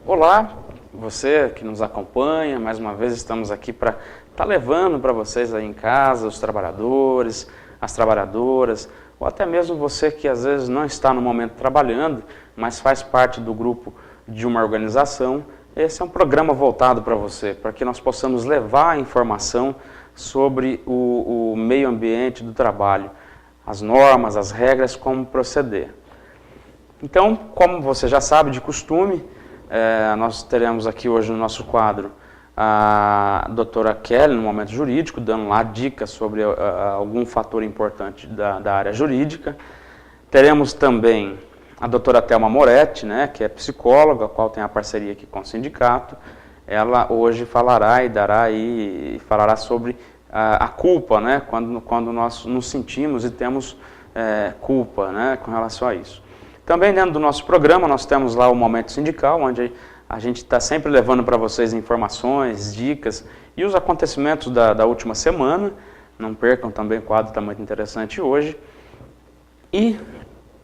Olá, você que nos acompanha, mais uma vez estamos aqui para estar levando para vocês aí em casa, os trabalhadores, as trabalhadoras, ou até mesmo você que às vezes não está no momento trabalhando, mas faz parte do grupo de uma organização. Esse é um programa voltado para você, para que nós possamos levar a informação sobre o meio ambiente do trabalho, as normas, as regras, como proceder. Então, como você já sabe de costume, nós teremos aqui hoje no nosso quadro a doutora Kelly, no Momento Jurídico, dando lá dicas sobre algum fator importante da área jurídica. Teremos também a doutora Thelma Moretti, né, que é psicóloga, a qual tem a parceria aqui com o sindicato. Ela hoje falará e falará sobre a culpa, né, quando nós nos sentimos e temos culpa, né, com relação a isso. Também dentro do nosso programa nós temos lá o Momento Sindical, onde a gente está sempre levando para vocês informações, dicas e os acontecimentos da última semana. Não percam também, o quadro está muito interessante hoje. E,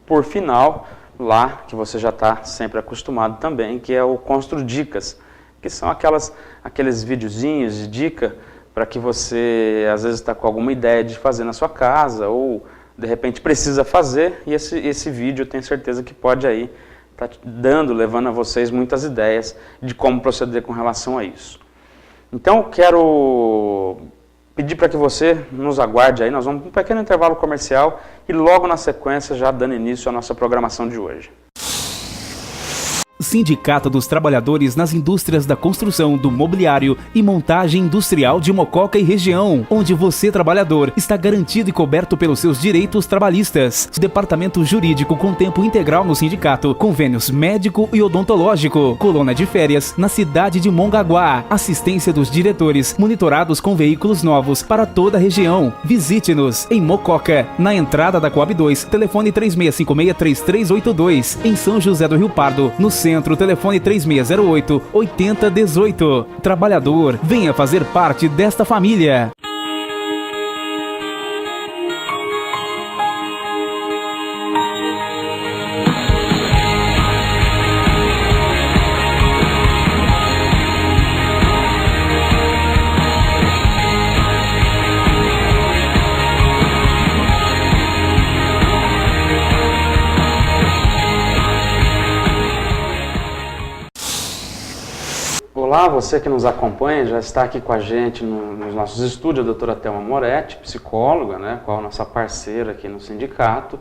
por final, lá que você já está sempre acostumado também, que é o Constru Dicas, que são aqueles videozinhos de dica para que você, às vezes, está com alguma ideia de fazer na sua casa ou de repente precisa fazer, e esse vídeo eu tenho certeza que pode aí estar levando a vocês muitas ideias de como proceder com relação a isso. Então eu quero pedir para que você nos aguarde aí, nós vamos para um pequeno intervalo comercial e logo na sequência já dando início à nossa programação de hoje. Sindicato dos Trabalhadores nas Indústrias da Construção, do Mobiliário e Montagem Industrial de Mococa e região, onde você, trabalhador, está garantido e coberto pelos seus direitos trabalhistas. Departamento Jurídico com tempo integral no sindicato, convênios médico e odontológico, colônia de férias na cidade de Mongaguá, assistência dos diretores, monitorados com veículos novos para toda a região. Visite-nos em Mococa, na entrada da Coab 2, telefone 3656-3382, em São José do Rio Pardo, no centro, telefone 3608-8018. Trabalhador, venha fazer parte desta família. Olá, você que nos acompanha, já está aqui com a gente nos nossos estúdios, a doutora Thelma Moretti, psicóloga, né, qual é a nossa parceira aqui no sindicato,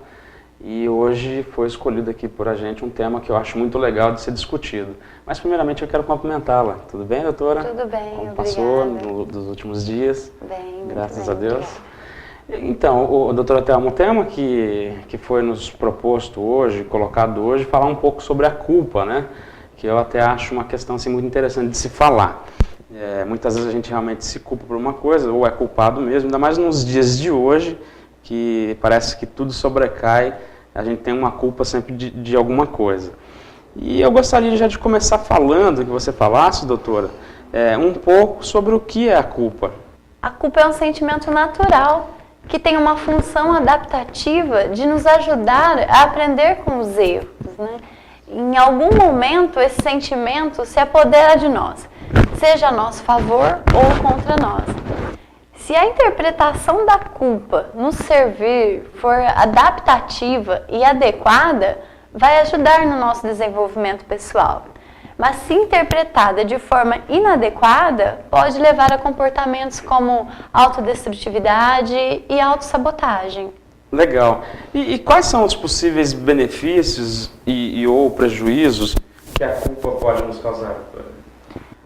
e hoje foi escolhido aqui por a gente um tema que eu acho muito legal de ser discutido. Mas primeiramente eu quero cumprimentá-la. Tudo bem, doutora? Tudo bem, como obrigada. Passou dos últimos dias? Bem, graças bem, a Deus. obrigada. Então, doutora Thelma, o tema que foi nos proposto hoje, colocado hoje, falar um pouco sobre a culpa, né? Que eu até acho uma questão assim, muito interessante de se falar. Muitas vezes a gente realmente se culpa por uma coisa, ou é culpado mesmo, ainda mais nos dias de hoje, que parece que tudo sobrecai, a gente tem uma culpa sempre de alguma coisa. E eu gostaria já de começar falando, que você falasse, doutora, um pouco sobre o que é a culpa. A culpa é um sentimento natural, que tem uma função adaptativa de nos ajudar a aprender com os erros, né? Em algum momento, esse sentimento se apodera de nós, seja a nosso favor ou contra nós. Se a interpretação da culpa nos servir for adaptativa e adequada, vai ajudar no nosso desenvolvimento pessoal. Mas se interpretada de forma inadequada, pode levar a comportamentos como autodestrutividade e autossabotagem. Legal. E quais são os possíveis benefícios ou prejuízos que a culpa pode nos causar?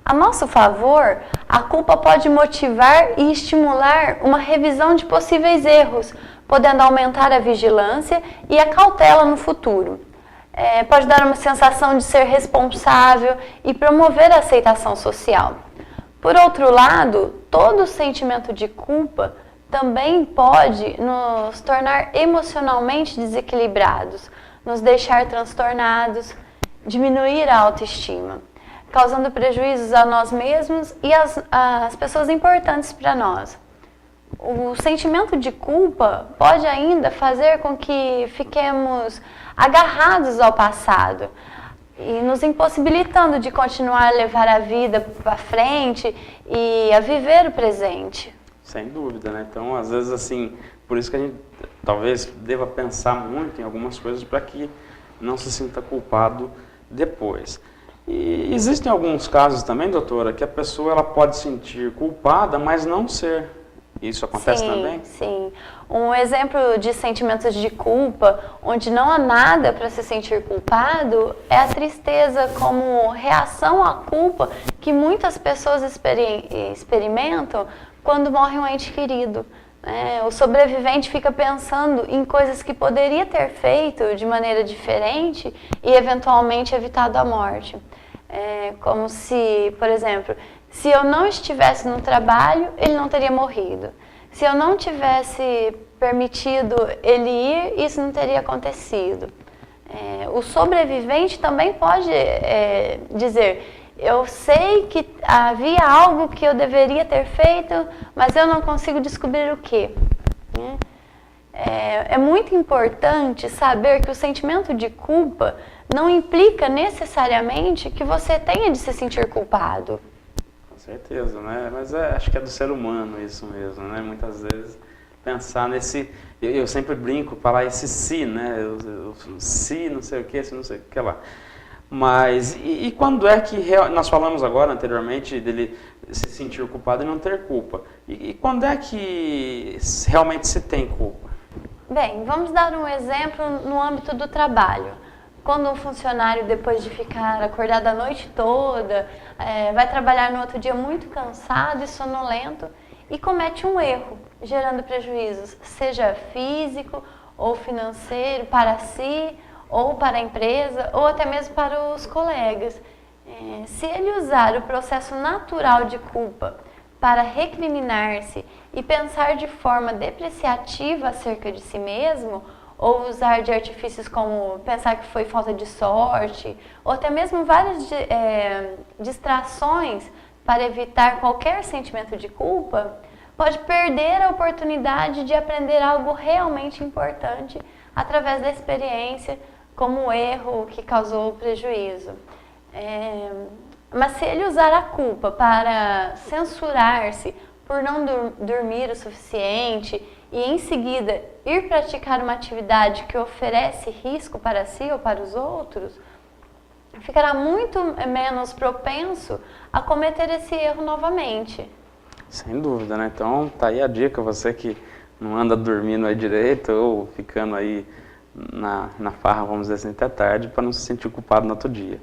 A nosso favor, a culpa pode motivar e estimular uma revisão de possíveis erros, podendo aumentar a vigilância e a cautela no futuro. Pode dar uma sensação de ser responsável e promover a aceitação social. Por outro lado, todo sentimento de culpa também pode nos tornar emocionalmente desequilibrados, nos deixar transtornados, diminuir a autoestima, causando prejuízos a nós mesmos e às pessoas importantes para nós. O sentimento de culpa pode ainda fazer com que fiquemos agarrados ao passado, e nos impossibilitando de continuar a levar a vida para frente e a viver o presente. Sem dúvida, né? Então, às vezes, assim, por isso que a gente talvez deva pensar muito em algumas coisas para que não se sinta culpado depois. E existem alguns casos também, doutora, que a pessoa ela pode sentir culpada, mas não ser. Isso acontece também? Sim. Um exemplo de sentimentos de culpa, onde não há nada para se sentir culpado, é a tristeza como reação à culpa que muitas pessoas experimentam quando morre um ente querido. O sobrevivente fica pensando em coisas que poderia ter feito de maneira diferente e eventualmente evitado a morte. Como se, por exemplo, se eu não estivesse no trabalho, ele não teria morrido. Se eu não tivesse permitido ele ir, isso não teria acontecido. O sobrevivente também pode dizer: eu sei que havia algo que eu deveria ter feito, mas eu não consigo descobrir o que. É muito importante saber que o sentimento de culpa não implica necessariamente que você tenha de se sentir culpado. Com certeza, né? Mas acho que é do ser humano isso mesmo, né? Muitas vezes pensar nesse... Eu sempre brinco, falar esse se, né? Se, não sei o que, se não sei o que lá. Mas, e quando é que... Nós falamos agora, anteriormente, dele se sentir culpado e não ter culpa. E quando é que realmente se tem culpa? Bem, vamos dar um exemplo no âmbito do trabalho. Quando um funcionário, depois de ficar acordado a noite toda, vai trabalhar no outro dia muito cansado e sonolento e comete um erro, gerando prejuízos, seja físico ou financeiro, para si, ou para a empresa, ou até mesmo para os colegas. Se ele usar o processo natural de culpa para recriminar-se e pensar de forma depreciativa acerca de si mesmo, ou usar de artifícios como pensar que foi falta de sorte, ou até mesmo várias distrações para evitar qualquer sentimento de culpa, pode perder a oportunidade de aprender algo realmente importante através da experiência, como o erro que causou o prejuízo. Mas se ele usar a culpa para censurar-se por não dormir o suficiente e em seguida ir praticar uma atividade que oferece risco para si ou para os outros, ficará muito menos propenso a cometer esse erro novamente. Sem dúvida, né? Então tá aí a dica, você que não anda dormindo aí direito ou ficando aí na farra, vamos dizer assim, até tarde, para não se sentir culpado no outro dia.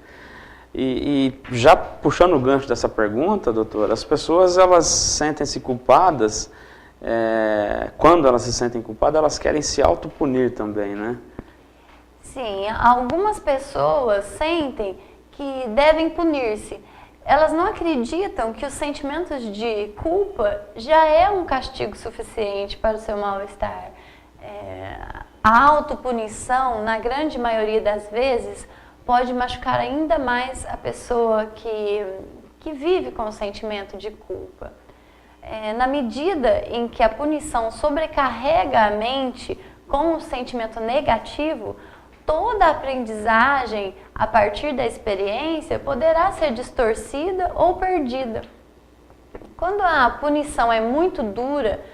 E já puxando o gancho dessa pergunta, doutora, as pessoas elas sentem-se culpadas, quando elas se sentem culpadas, elas querem se autopunir também, né? Sim, algumas pessoas sentem que devem punir-se. Elas não acreditam que os sentimentos de culpa já é um castigo suficiente para o seu mal-estar. A autopunição, na grande maioria das vezes, pode machucar ainda mais a pessoa que vive com o sentimento de culpa. Na medida em que a punição sobrecarrega a mente com o sentimento negativo, toda a aprendizagem a partir da experiência poderá ser distorcida ou perdida. Quando a punição é muito dura,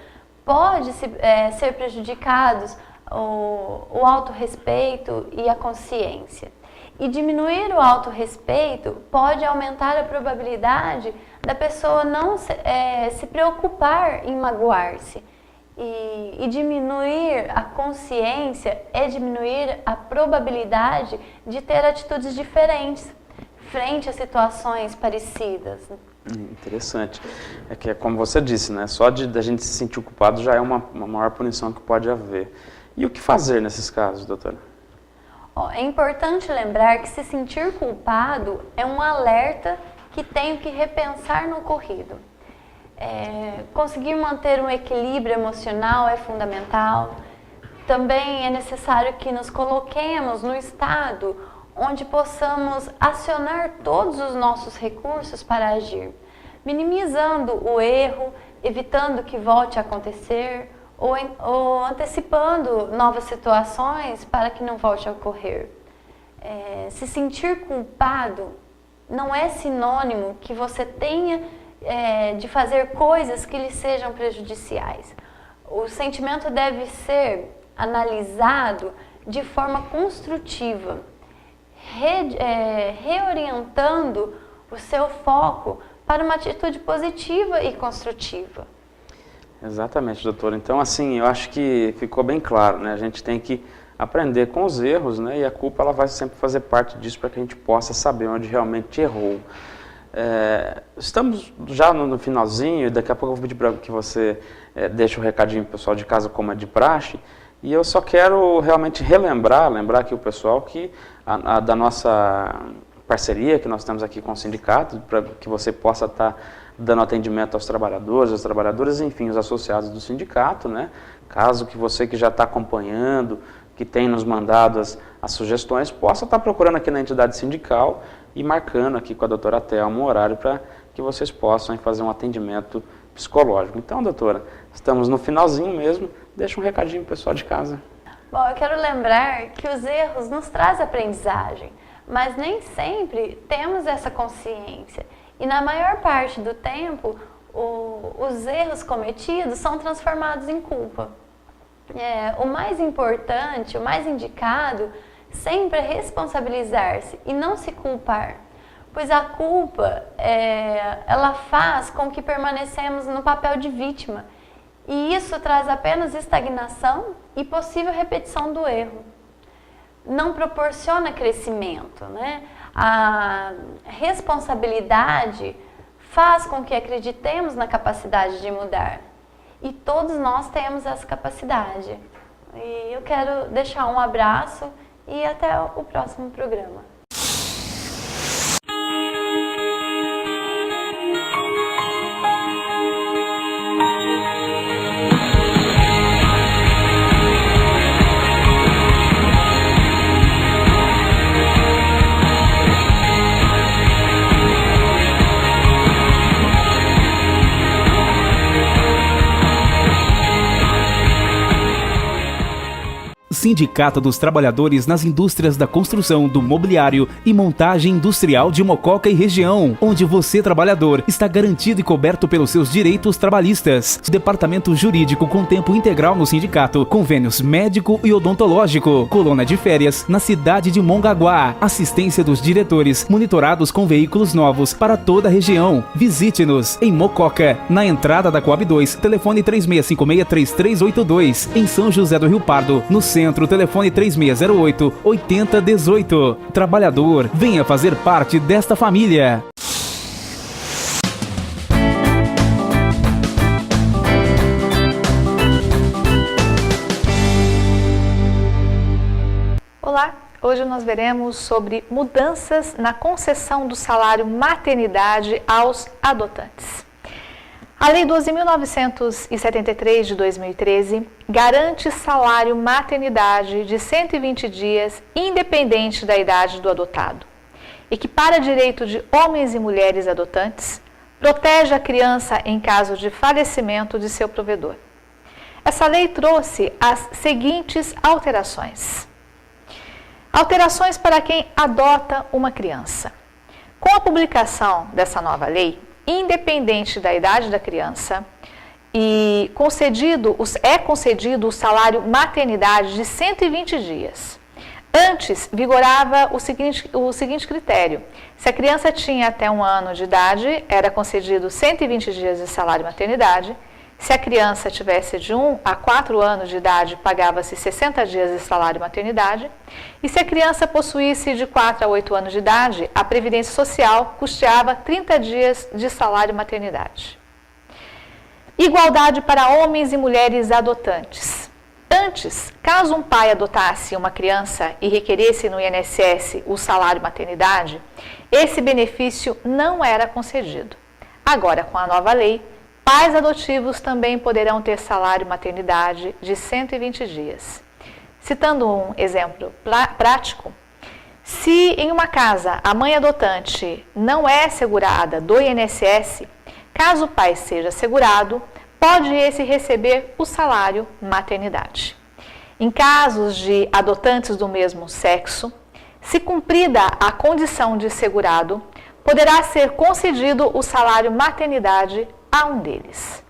pode ser prejudicados o autorrespeito e a consciência. E diminuir o autorrespeito pode aumentar a probabilidade da pessoa não se preocupar em magoar-se. E diminuir a consciência é diminuir a probabilidade de ter atitudes diferentes frente a situações parecidas. Interessante. É que, como você disse, né? Só da gente se sentir culpado já é uma maior punição que pode haver. E o que fazer nesses casos, doutora? É importante lembrar que se sentir culpado é um alerta que tenho que repensar no ocorrido. Conseguir manter um equilíbrio emocional é fundamental. Também é necessário que nos coloquemos no estado onde possamos acionar todos os nossos recursos para agir, minimizando o erro, evitando que volte a acontecer ou antecipando novas situações para que não volte a ocorrer. Se sentir culpado não é sinônimo que você tenha de fazer coisas que lhe sejam prejudiciais. O sentimento deve ser analisado de forma construtiva, reorientando o seu foco para uma atitude positiva e construtiva. Exatamente, doutora. Então, assim, eu acho que ficou bem claro, né? A gente tem que aprender com os erros, né? E a culpa ela vai sempre fazer parte disso para que a gente possa saber onde realmente errou. Estamos já no finalzinho, e daqui a pouco eu vou pedir para que você deixe o recadinho pro pessoal de casa como é de praxe, e eu só quero realmente lembrar aqui o pessoal que da nossa parceria que nós temos aqui com o sindicato, para que você possa estar dando atendimento aos trabalhadores, às trabalhadoras, enfim, os associados do sindicato, né? Caso que você que já está acompanhando, que tem nos mandado as sugestões, possa estar procurando aqui na entidade sindical e marcando aqui com a doutora Thelma um horário para que vocês possam fazer um atendimento psicológico. Então, doutora, estamos no finalzinho mesmo, deixa um recadinho pro pessoal de casa. Bom, eu quero lembrar que os erros nos trazem aprendizagem, mas nem sempre temos essa consciência. E na maior parte do tempo, os erros cometidos são transformados em culpa. O mais importante, o mais indicado, sempre é responsabilizar-se e não se culpar. Pois a culpa, ela faz com que permanecemos no papel de vítima. E isso traz apenas estagnação e possível repetição do erro. Não proporciona crescimento, né? A responsabilidade faz com que acreditemos na capacidade de mudar. E todos nós temos essa capacidade. E eu quero deixar um abraço e até o próximo programa. Sindicato dos Trabalhadores nas Indústrias da Construção, do Mobiliário e Montagem Industrial de Mococa e Região, onde você, trabalhador, está garantido e coberto pelos seus direitos trabalhistas. Departamento Jurídico com tempo integral no sindicato, convênios médico e odontológico, colônia de férias na cidade de Mongaguá, assistência dos diretores, monitorados com veículos novos para toda a região. Visite-nos em Mococa, na entrada da Coab 2, telefone 3656-3382, em São José do Rio Pardo, no centro, telefone 3608-8018. Trabalhador, venha fazer parte desta família. Olá, hoje nós veremos sobre mudanças na concessão do salário maternidade aos adotantes. A Lei 12.973 de 2013 garante salário maternidade de 120 dias, independente da idade do adotado. Equipara direito de homens e mulheres adotantes, protege a criança em caso de falecimento de seu provedor. Essa lei trouxe as seguintes alterações. Alterações para quem adota uma criança. Com a publicação dessa nova lei, independente da idade da criança, e é concedido o salário maternidade de 120 dias. Antes, vigorava o seguinte critério: se a criança tinha até 1 ano de idade, era concedido 120 dias de salário maternidade. Se a criança tivesse de 1 a 4 anos de idade, pagava-se 60 dias de salário maternidade. E se a criança possuísse de 4 a 8 anos de idade, a Previdência Social custeava 30 dias de salário maternidade. Igualdade para homens e mulheres adotantes. Antes, caso um pai adotasse uma criança e requeresse no INSS o salário maternidade, esse benefício não era concedido. Agora, com a nova lei, pais adotivos também poderão ter salário maternidade de 120 dias. Citando um exemplo prático, se em uma casa a mãe adotante não é segurada do INSS, caso o pai seja segurado, pode esse receber o salário maternidade. Em casos de adotantes do mesmo sexo, Se cumprida a condição de segurado, poderá ser concedido o salário maternidade a um deles.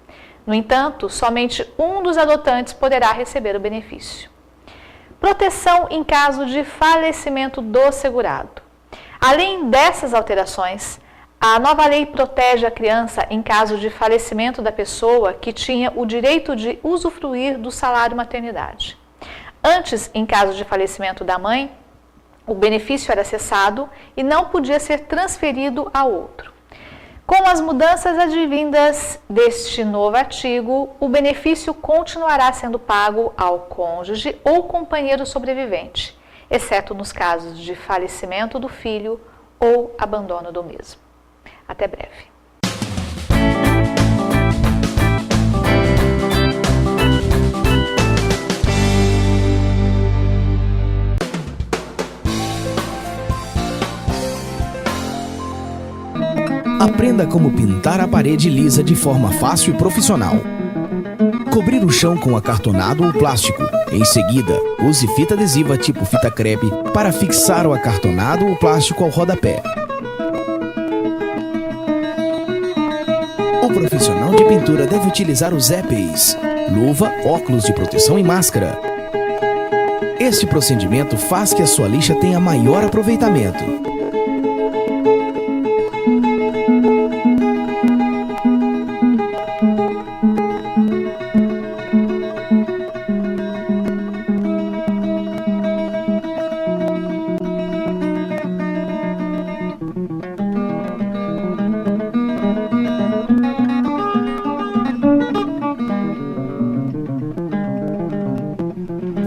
No entanto, somente um dos adotantes poderá receber o benefício. Proteção em caso de falecimento do segurado. Além dessas alterações, a nova lei protege a criança em caso de falecimento da pessoa que tinha o direito de usufruir do salário maternidade. Antes, em caso de falecimento da mãe, o benefício era cessado e não podia ser transferido a outro. Com as mudanças advindas deste novo artigo, o benefício continuará sendo pago ao cônjuge ou companheiro sobrevivente, exceto nos casos de falecimento do filho ou abandono do mesmo. Até breve. Aprenda como pintar a parede lisa de forma fácil e profissional. Cobrir o chão com acartonado ou plástico. Em seguida, use fita adesiva tipo fita crepe para fixar o acartonado ou plástico ao rodapé. O profissional de pintura deve utilizar os EPIs, luva, óculos de proteção e máscara. Este procedimento faz que a sua lixa tenha maior aproveitamento.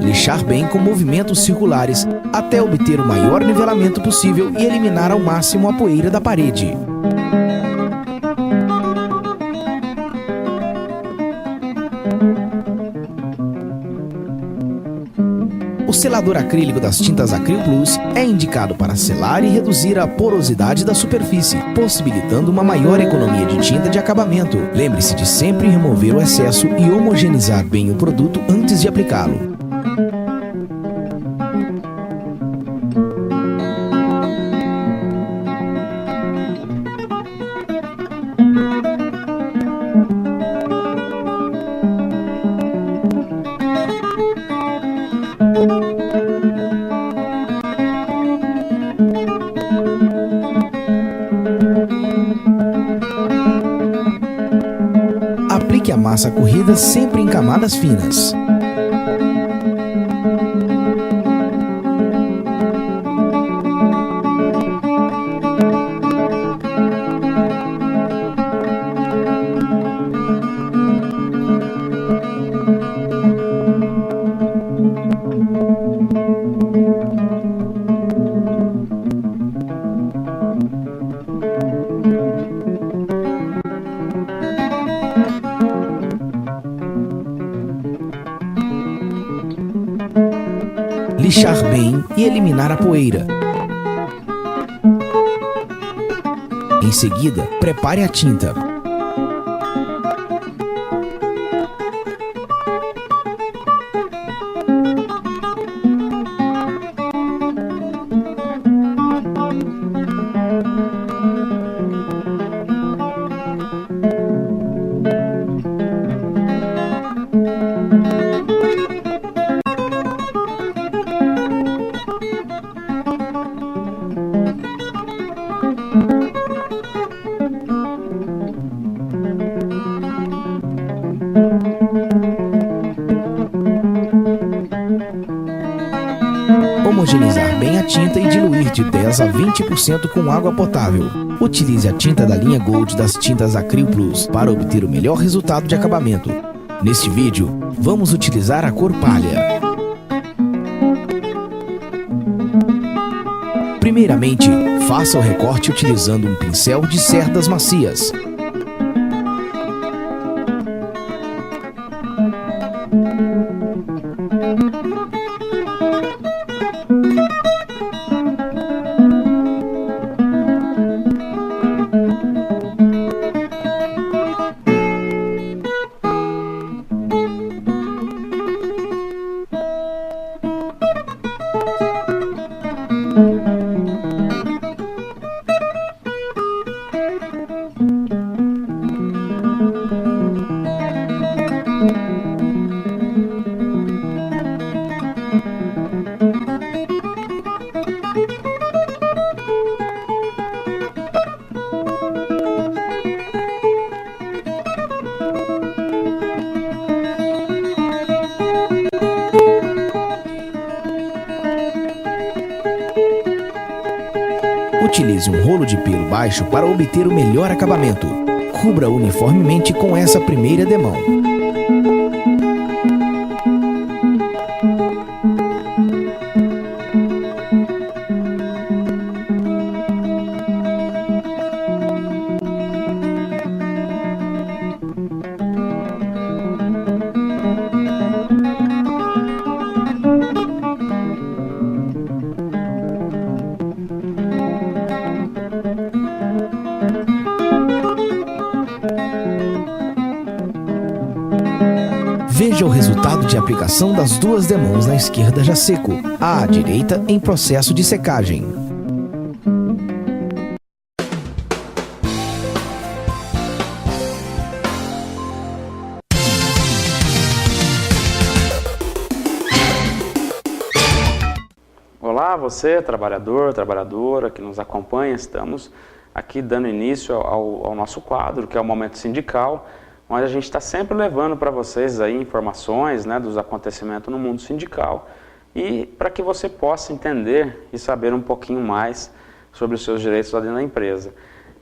Lixar bem com movimentos circulares até obter o maior nivelamento possível e eliminar ao máximo a poeira da parede. O selador acrílico das tintas Acryl Plus é indicado para selar e reduzir a porosidade da superfície, possibilitando uma maior economia de tinta de acabamento. Lembre-se de sempre remover o excesso e homogeneizar bem o produto antes de aplicá-lo. Aplique a massa corrida sempre em camadas finas. Lixar bem e eliminar a poeira. Em seguida, prepare a tinta. Homogeneizar bem a tinta e diluir de 10 a 20% com água potável. Utilize a tinta da linha Gold das tintas Acryl Plus para obter o melhor resultado de acabamento. Neste vídeo, vamos utilizar a cor palha. Primeiramente, faça o recorte utilizando um pincel de cerdas macias. Utilize um rolo de pelo baixo para obter o melhor acabamento. Cubra uniformemente com essa primeira demão. Veja o resultado de aplicação das duas demãos na esquerda já seco, à direita em processo de secagem. Olá, você, trabalhador, trabalhadora que nos acompanha, estamos aqui dando início ao nosso quadro, que é o Momento Sindical, onde a gente está sempre levando para vocês aí informações, né, dos acontecimentos no mundo sindical e para que você possa entender e saber um pouquinho mais sobre os seus direitos lá dentro da empresa.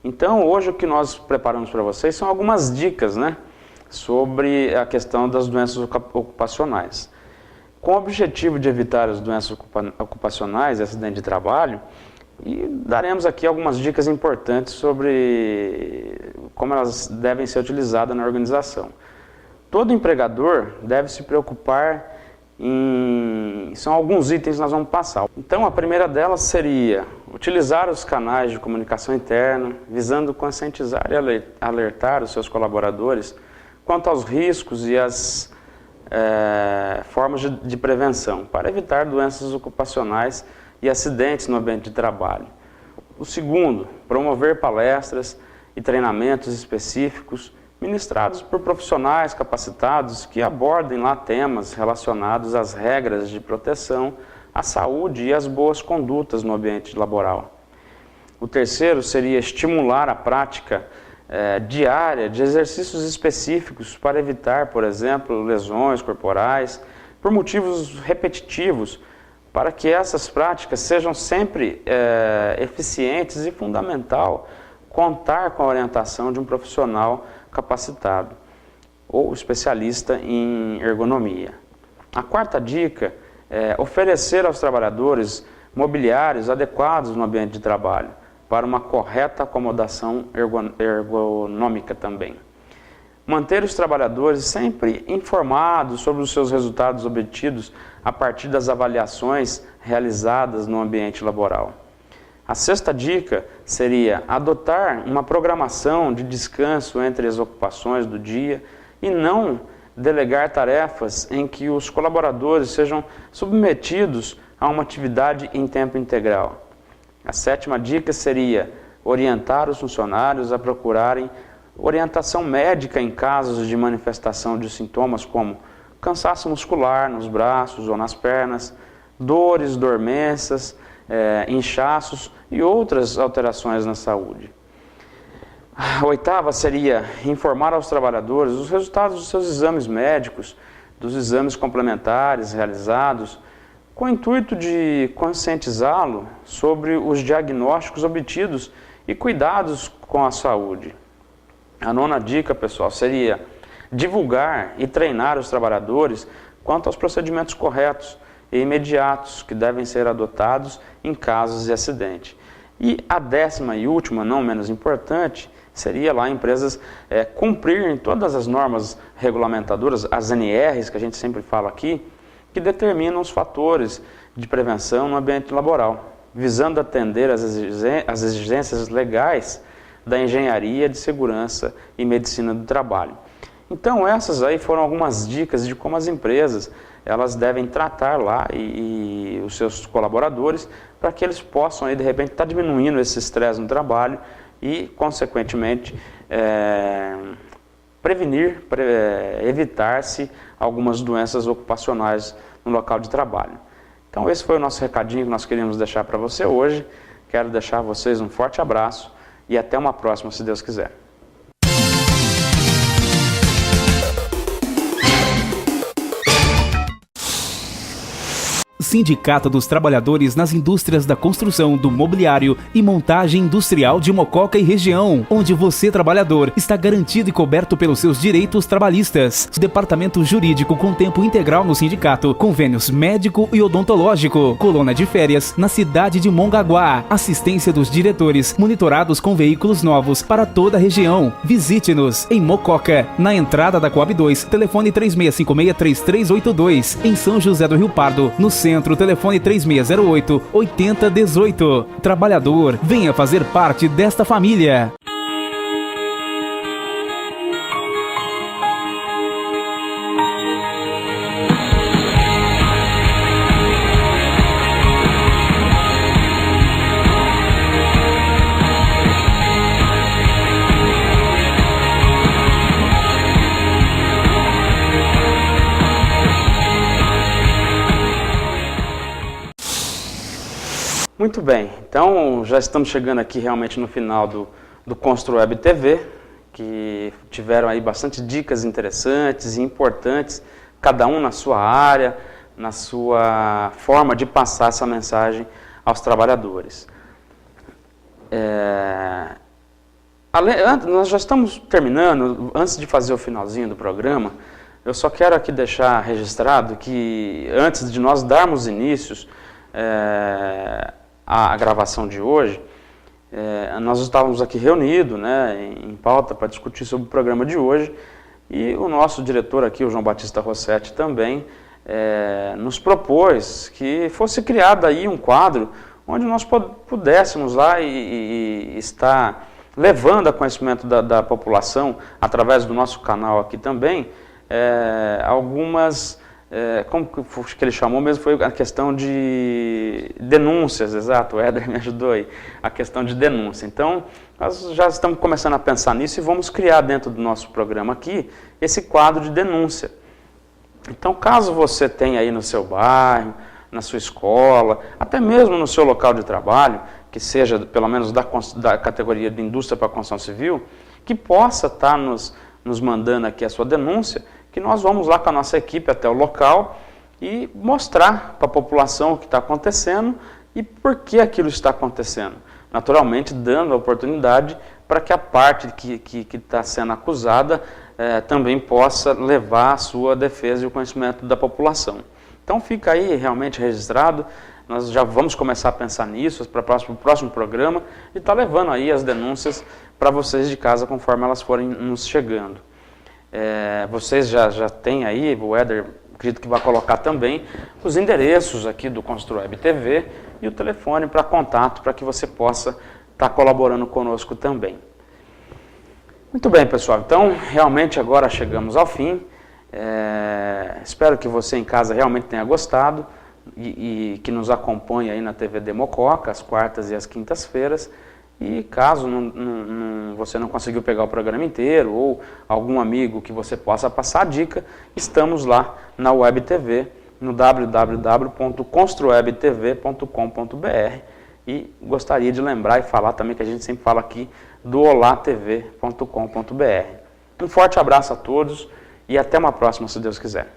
Então, hoje o que nós preparamos para vocês são algumas dicas, né, sobre a questão das doenças ocupacionais. Com o objetivo de evitar as doenças ocupacionais e acidente de trabalho, e daremos aqui algumas dicas importantes sobre como elas devem ser utilizadas na organização. Todo empregador deve se preocupar são alguns itens que nós vamos passar. Então, a primeira delas seria utilizar os canais de comunicação interna, visando conscientizar e alertar os seus colaboradores quanto aos riscos e as formas de prevenção, para evitar doenças ocupacionais e acidentes no ambiente de trabalho. O segundo, promover palestras e treinamentos específicos ministrados por profissionais capacitados que abordem lá temas relacionados às regras de proteção, à saúde e às boas condutas no ambiente laboral. O terceiro seria estimular a prática diária de exercícios específicos para evitar, por exemplo, lesões corporais, por motivos repetitivos, para que essas práticas sejam sempre eficientes e fundamental contar com a orientação de um profissional capacitado ou especialista em ergonomia. A quarta dica é oferecer aos trabalhadores mobiliários adequados no ambiente de trabalho, para uma correta acomodação ergonômica também. Manter os trabalhadores sempre informados sobre os seus resultados obtidos a partir das avaliações realizadas no ambiente laboral. A sexta dica seria adotar uma programação de descanso entre as ocupações do dia e não delegar tarefas em que os colaboradores sejam submetidos a uma atividade em tempo integral. A sétima dica seria orientar os funcionários a procurarem orientação médica em casos de manifestação de sintomas como cansaço muscular nos braços ou nas pernas, dores, dormências, inchaços e outras alterações na saúde. A oitava seria informar aos trabalhadores os resultados dos seus exames médicos, dos exames complementares realizados, com o intuito de conscientizá-lo sobre os diagnósticos obtidos e cuidados com a saúde. A nona dica, pessoal, seria divulgar e treinar os trabalhadores quanto aos procedimentos corretos e imediatos que devem ser adotados em casos de acidente. E a décima e última, não menos importante, seria lá empresas cumprirem todas as normas regulamentadoras, as NRs que a gente sempre fala aqui, que determinam os fatores de prevenção no ambiente laboral, visando atender às exigências legais da engenharia de segurança e medicina do trabalho. Então essas aí foram algumas dicas de como as empresas elas devem tratar lá e os seus colaboradores para que eles possam aí, de repente estar diminuindo esse estresse no trabalho e consequentemente evitar-se algumas doenças ocupacionais no local de trabalho. Então esse foi o nosso recadinho que nós queríamos deixar para você hoje. Quero deixar a vocês um forte abraço e até uma próxima, se Deus quiser. Sindicato dos Trabalhadores nas Indústrias da Construção, do Mobiliário e Montagem Industrial de Mococa e região, onde você, trabalhador, está garantido e coberto pelos seus direitos trabalhistas. Departamento Jurídico com tempo integral no sindicato, convênios médico e odontológico, colônia de férias na cidade de Mongaguá, assistência dos diretores, monitorados com veículos novos para toda a região. Visite-nos em Mococa, na entrada da Coab 2, telefone 3656-3382, em São José do Rio Pardo, no centro, telefone 3608-8018. Trabalhador, venha fazer parte desta família. Muito bem, então já estamos chegando aqui realmente no final do ConstruWeb TV, que tiveram aí bastante dicas interessantes e importantes, cada um na sua área, na sua forma de passar essa mensagem aos trabalhadores. Nós já estamos terminando, antes de fazer o finalzinho do programa, eu só quero aqui deixar registrado que antes de nós darmos inícios a gravação de hoje, nós estávamos aqui reunidos, né, em pauta para discutir sobre o programa de hoje, e o nosso diretor aqui, o João Batista Rossetti, também nos propôs que fosse criado aí um quadro onde nós pudéssemos lá e estar levando a conhecimento da população, através do nosso canal aqui também, algumas... como que ele chamou mesmo, foi a questão de denúncias, exato, o Éder me ajudou aí, a questão de denúncia. Então, nós já estamos começando a pensar nisso e vamos criar dentro do nosso programa aqui esse quadro de denúncia. Então, caso você tenha aí no seu bairro, na sua escola, até mesmo no seu local de trabalho, que seja pelo menos da categoria de indústria para a construção civil, que possa estar nos mandando aqui a sua denúncia, que nós vamos lá com a nossa equipe até o local e mostrar para a população o que está acontecendo e por que aquilo está acontecendo. Naturalmente, dando a oportunidade para que a parte que está sendo acusada também possa levar a sua defesa e o conhecimento da população. Então fica aí realmente registrado, nós já vamos começar a pensar nisso para o próximo programa e está levando aí as denúncias para vocês de casa conforme elas forem nos chegando. Vocês já têm aí, o Éder acredito que vai colocar também, os endereços aqui do ConstruWeb TV e o telefone para contato, para que você possa estar colaborando conosco também. Muito bem, pessoal, então realmente agora chegamos ao fim. Espero que você em casa realmente tenha gostado e que nos acompanhe aí na TV de Mococa, às quartas e às quintas-feiras. E caso você não conseguiu pegar o programa inteiro ou algum amigo que você possa passar a dica, estamos lá na Web TV, no www.construwebtv.com.br, e gostaria de lembrar e falar também que a gente sempre fala aqui do olatv.com.br. Um forte abraço a todos e até uma próxima, se Deus quiser.